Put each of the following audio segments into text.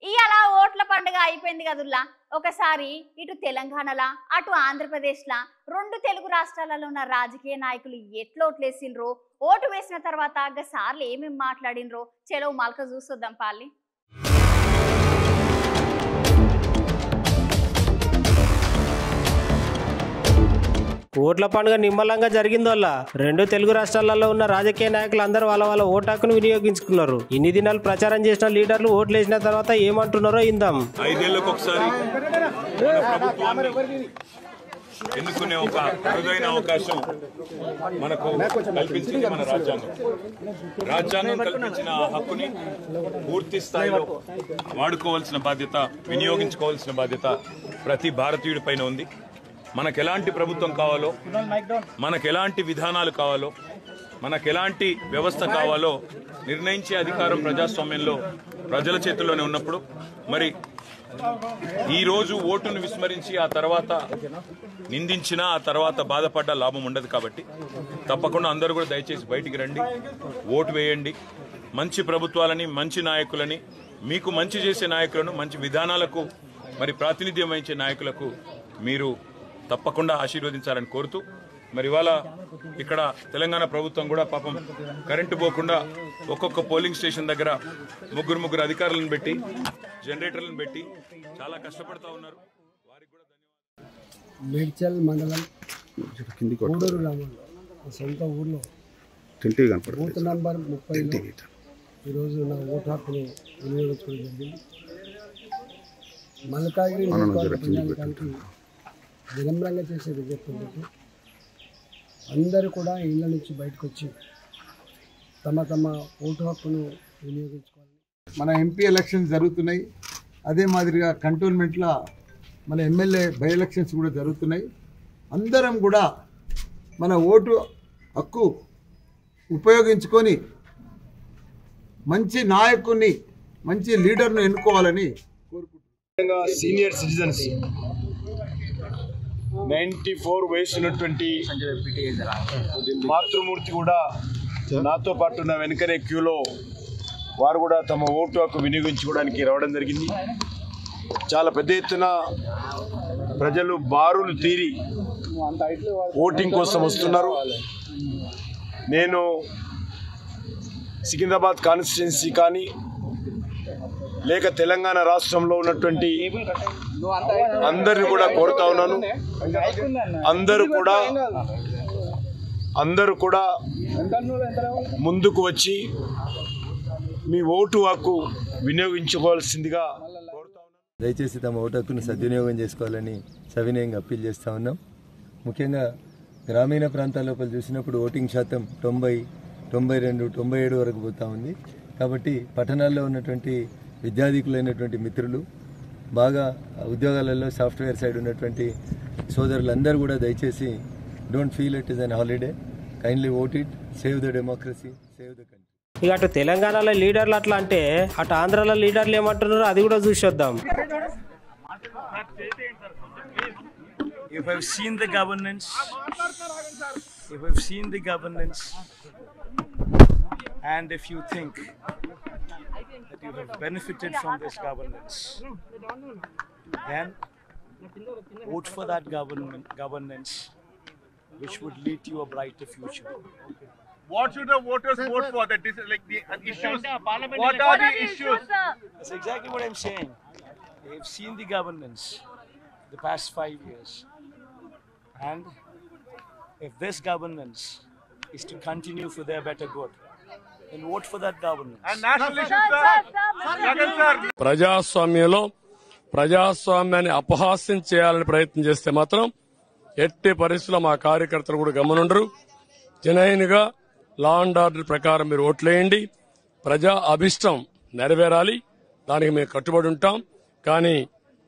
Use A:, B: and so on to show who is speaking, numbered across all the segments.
A: ఇయాల ఓట్ల పండుగ అయిపోయింది కదుల్లా. ఒకసారి ఇటు తెలంగాణలా అటు ఆంధ్రప్రదేశ్లా రెండు తెలుగు రాష్ట్రాలలో ఉన్న రాజకీయ నాయకులు ఎట్లా ఓట్లేసిండ్రో, ఓటు వేసిన తర్వాత సార్లు ఏమేమి మాట్లాడినరో చెలో మల్క చూసొద్దాం పాలి.
B: ఓట్ల పండుగ నిమ్మలంగా జరిగిందోళ్ళ రెండు తెలుగు రాష్ట్రాలలో ఉన్న రాజకీయ నాయకులు అందరూ వాళ్ళ ఓటు హక్కును వినియోగించుకున్నారు. ఇన్ని దినాలు ప్రచారం చేసిన లీడర్లు ఓట్లు వేసిన తర్వాత ఏమంటున్నారో ఇందాం.
C: 5 ఏళ్లకు ఒకసారి ఎన్నుకునే ఒక అరుదైన అవకాశం మనకు కల్పించింది మన రాజ్యాంగం. రాజ్యాంగం కల్పించిన హక్కుని పూర్తి స్థాయిలో వాడుకోవాల్సిన బాధ్యత, వినియోగించుకోవాల్సిన బాధ్యత ప్రతి భారతీయుడి పైన ఉంది. మనకు ఎలాంటి ప్రభుత్వం కావాలో, మనకు ఎలాంటి విధానాలు కావాలో, మనకు ఎలాంటి వ్యవస్థ కావాలో నిర్ణయించే అధికారం ప్రజాస్వామ్యంలో ప్రజల చేతుల్లోనే ఉన్నప్పుడు మరి ఈరోజు ఓటును విస్మరించి ఆ తర్వాత నిందించినా ఆ తర్వాత బాధపడ్డ లాభం ఉండదు. కాబట్టి తప్పకుండా అందరూ కూడా దయచేసి బయటికి రండి, ఓటు వేయండి. మంచి ప్రభుత్వాలని, మంచి నాయకులని, మీకు మంచి చేసే నాయకులను, మంచి విధానాలకు మరి ప్రాతినిధ్యం వహించే నాయకులకు మీరు తప్పకుండా ఆశీర్వదించాలని కోరుతూ, మరి ఇవాళ ఇక్కడ తెలంగాణ ప్రభుత్వం కూడా పాపం కరెంటు పోకుండా ఒక్కొక్క పోలింగ్ స్టేషన్ దగ్గర ముగ్గురు అధికారులను పెట్టి, జనరేటర్లను పెట్టి చాలా కష్టపడతా ఉన్నారు. వారికి కూడా ధన్యవాదాలు.
D: మేడ్చల్ మండలం కూడూరు గ్రామంలో సొంత ఊర్లో బూత్ నంబర్ 30లో ఈరోజు నా ఓటు హక్కును వినియోగించుకోవడం జరిగింది. మల్కాజ్గిరి నియోజకవర్గానికి వినమ్రంగా చేసే విజ్ఞప్తి, అందరూ కూడా ఇళ్ల నుంచి బయటకు వచ్చి తమ ఓటు హక్కును వినియోగించుకోవాలి.
E: మన ఎంపీ ఎలక్షన్స్ జరుగుతున్నాయి, అదే మాదిరిగా కంటోన్మెంట్లో మన ఎమ్మెల్యే బై ఎలక్షన్స్ కూడా జరుగుతున్నాయి. అందరం కూడా మన ఓటు హక్కు ఉపయోగించుకొని మంచి నాయకుడిని, మంచి లీడర్ను ఎన్నుకోవాలని కోరుకుంటున్నాను.
F: సీనియర్ సిటిజన్స్ 94 వయసు ఉన్నటువంటి మాతృమూర్తి కూడా నాతో పాటు ఉన్న వెనుకనే క్యూలో వారు కూడా తమ ఓటు హక్కు వినియోగించుకోవడానికి రావడం జరిగింది. చాలా పెద్ద ఎత్తున ప్రజలు బారులు తీరి ఓటింగ్ కోసం వస్తున్నారు. నేను సికింద్రాబాద్ కాన్స్టిట్యున్సీ కానీ లేక తెలంగాణ రాష్ట్రంలో ఉన్నటువంటి అందరిని కూడా కోరుతా ఉన్నాను, అందరూ కూడా ముందుకు వచ్చి మీ ఓటు హక్కు వినియోగించుకోవాల్సిందిగా కోరుతా ఉన్నాను.
G: దయచేసి తమ ఓటు హక్కును సద్వినియోగం చేసుకోవాలని సవినయంగా అప్పీల్ చేస్తూ ఉన్నాం. ముఖ్యంగా గ్రామీణ ప్రాంతాల లోపల చూసినప్పుడు ఓటింగ్ శాతం 90, 92, 97 వరకు పోతా ఉంది. కాబట్టి పట్టణాల్లో ఉన్నటువంటి విద్యాధికులైనటువంటి మిత్రులు, బాగా ఉద్యోగాలలో సాఫ్ట్వేర్ సైడ్ ఉన్నటువంటి సోదరులందరూ కూడా దయచేసి don't feel it is an holiday, kindly vote it, save the democracy, save the country.
B: ఇక అటు తెలంగాణలో లీడర్లు అట్లా అంటే అటు ఆంధ్రాలో లీడర్లు ఏమంటున్నారో అది కూడా చూసొద్దాం.
H: If I've seen the governance, and if you think that you have benefited from this governance, then vote for that governance which would lead to a brighter future.
I: What should the voters vote for? That is like the issues. What are the issues?
H: That's exactly what I'm saying. They've seen the governance the past 5 years, and if this governance is to continue for their better good, then vote for that governance.
I: And national issues, sir.
J: ప్రజాస్వామ్యంలో ప్రజాస్వామ్యాన్ని అపహాస్యం చేయాలని ప్రయత్నం చేస్తే మాత్రం ఎట్టి పరిస్థితుల్లో మా కార్యకర్తలు కూడా గమనుండరు. జనైన్గా లా అండ్ ఆర్డర్ ప్రకారం మీరు ఓట్లేయండి. ప్రజా అభిష్టం నెరవేరాలి, దానికి మేము కట్టుబడి ఉంటాం. కానీ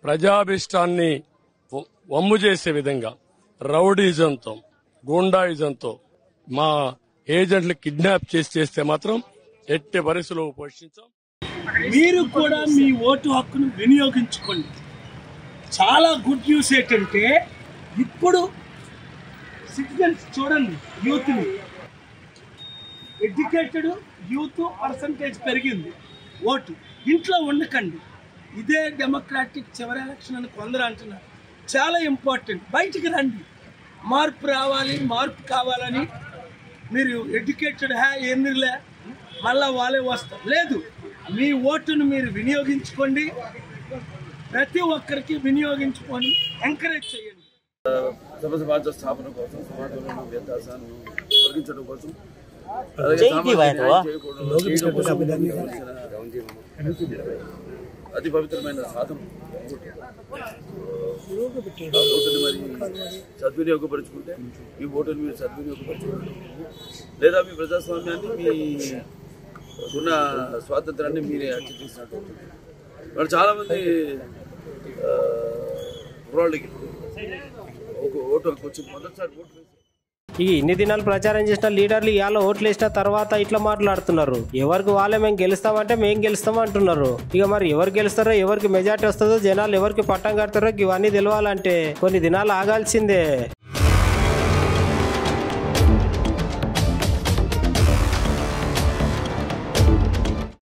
J: ప్రజాభిష్టాన్ని వమ్ము చేసే విధంగా రౌడీజంతో, గూండాయిజంతో మా ఏజెంట్లు కిడ్నాప్ చేస్తే మాత్రం ఎట్టి పరిస్థితుల్లో పోషించాం.
K: మీరు కూడా మీ ఓటు హక్కును వినియోగించుకోండి. చాలా గుడ్ న్యూస్ ఏంటంటే ఇప్పుడు సిటిజన్స్ చూడండి, యూత్ని, ఎడ్యుకేటెడ్ యూత్ పర్సంటేజ్ పెరిగింది. ఓటు ఇంట్లో ఉండకండి, ఇదే డెమోక్రాటిక్ చివరి ఎలక్షన్ అని కొందరు అంటున్నారు. చాలా ఇంపార్టెంట్. బయటికి రండి, మార్పు రావాలి, మార్పు కావాలని. మీరు ఎడ్యుకేటెడ్ ఎందుకులే మళ్ళా వాళ్ళే వస్తారు, లేదు, మీ ఓటును మీరు వినియోగించుకోండి, ప్రతి ఒక్కరికి వినియోగించుకొని ఎంకరేజ్ చేయండి.
L: సమాజ స్థాపన కోసం, సమాజంలో వ్యత్యాసాన్ని తొలగించడం కోసం, అతి పవిత్రమైన సాధన ఓటుని మరి సద్వినియోగపరుచుకుంటే ఈ ఓటుని మీరు సద్వినియోగపరుచుకుంటే, లేదా మీ ప్రజాస్వామ్యాన్ని, మీ ఉన్న స్వాతంత్రాన్ని మీరే హత్య చేసినట్టు ఉంటుంది. మరి చాలామంది కుర్రాళ్ళకి ఒక ఓటు హక్కు వచ్చింది, మొదటిసారి ఓటు వేసి
B: ఇక ఇన్ని దినాలు ప్రచారం చేసిన లీడర్లు ఇవాళ ఓట్లు వేసిన తర్వాత ఇట్లా మాట్లాడుతున్నారు. ఎవరికి వాళ్ళే మేము గెలుస్తామంటే మేము గెలుస్తాం అంటున్నారు. ఇక మరి ఎవరు గెలుస్తారో, ఎవరికి మెజార్టీ వస్తుందో, జనాలు ఎవరికి పట్టం కడతారో ఇవన్నీ తెలవాలంటే కొన్ని దినాలు ఆగాల్సిందే.